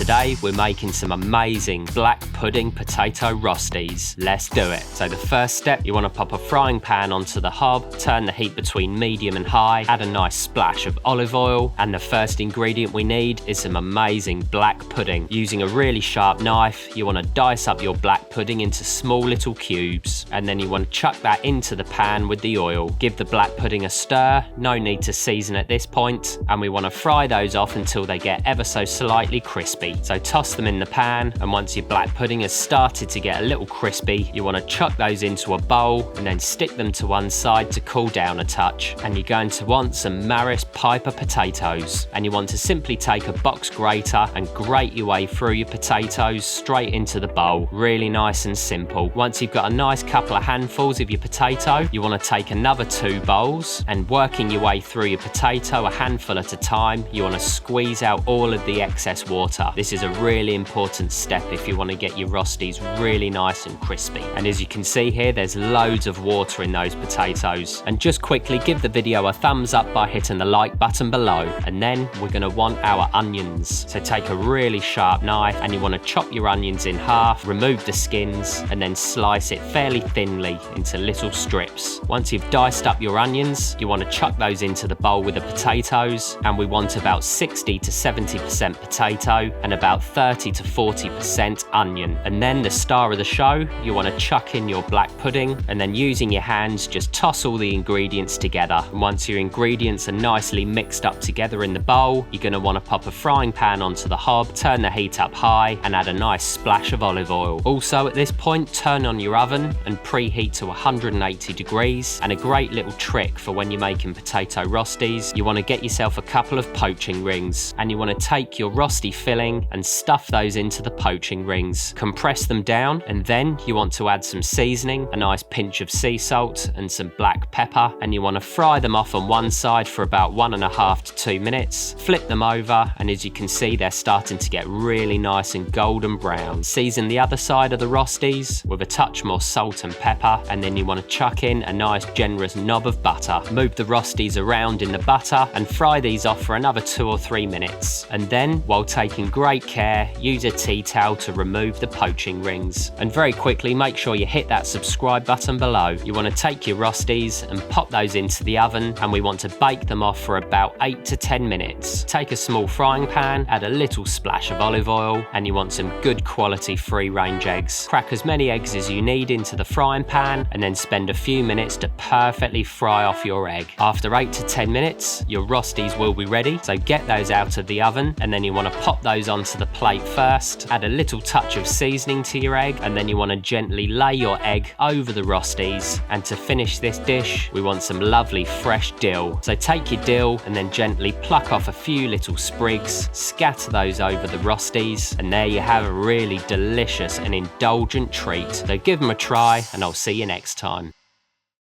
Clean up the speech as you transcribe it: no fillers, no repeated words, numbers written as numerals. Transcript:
today we're making some amazing black pudding potato rosties. Let's do it. So the first step, you want to pop a frying pan onto the hob, turn the heat between medium and high, add a nice splash of olive oil, and the first ingredient we need is some amazing black pudding. Using a really sharp knife, you want to dice up your black pudding into small little cubes, and then you want to chuck that into the pan with the oil. Give the black pudding a stir, no need to season at this point, and we want to fry those off until they get ever so slightly crispy. So toss them in the pan, and once your black pudding has started to get a little crispy, you want to chuck those into a bowl and then stick them to one side to cool down a touch. And you're going to want some Maris Piper potatoes, and you want to simply take a box grater and grate your way through your potatoes straight into the bowl. Really nice and simple. Once you've got a nice couple of handfuls of your potato, you want to take another 2 bowls, and working your way through your potato a handful at a time, you want to squeeze out all of the excess water. This is a really important step if you want to get your rosties really nice and crispy. And as you can see here, there's loads of water in those potatoes. And just quickly give the video a thumbs up by hitting the like button below. And then we're going to want our onions. So take a really sharp knife and you want to chop your onions in half, remove the skins, and then slice it fairly thinly into little strips. Once you've diced up your onions, you want to chuck those into the bowl with the potatoes, and we want about 60 to 70% potato and about 30 to 40% onion. And then the star of the show, you want to chuck in your black pudding, and then using your hands just toss all the ingredients together. And once your ingredients are nicely mixed up together in the bowl, you're going to want to pop a frying pan onto the hob, turn the heat up high, and add a nice splash of olive oil. Also at this point, turn on your oven and preheat to 180 degrees. And a great little trick for when you're making potato rosties, you want to get yourself a couple of poaching rings, and you want to take your rosti filling and stuff those into the poaching rings. Compress them down, and then you want to add some seasoning, a nice pinch of sea salt and some black pepper, and you want to fry them off on one side for about 1.5 to 2 minutes. Flip them over, and as you can see, they're starting to get really nice and golden brown. Season the other side of the rosties with a touch more salt and pepper, and then you want to chuck in a nice generous knob of butter. Move the rosties around in the butter and fry these off for another 2 or 3 minutes. And then, while taking great care, use a tea towel to remove the poaching rings. And very quickly, make sure you hit that subscribe button below. You want to take your rosties and pop those into the oven, and we want to bake them off for about 8 to 10 minutes. Take a small frying pan, add a little splash of olive oil, and you want some good quality free-range eggs. Crack as many eggs as you need into the frying pan, and then spend a few minutes to perfectly fry off your egg. After 8 to 10 minutes, your rosties will be ready, so get those out of the oven, and then you want to pop those onto the plate first. Add a little touch of seasoning to your egg, and then you want to gently lay your egg over the rosties. And to finish this dish, we want some lovely fresh dill. So take your dill and then gently pluck off a few little sprigs, scatter those over the rosties, and there you have a really delicious and indulgent treat. So give them a try, and I'll see you next time.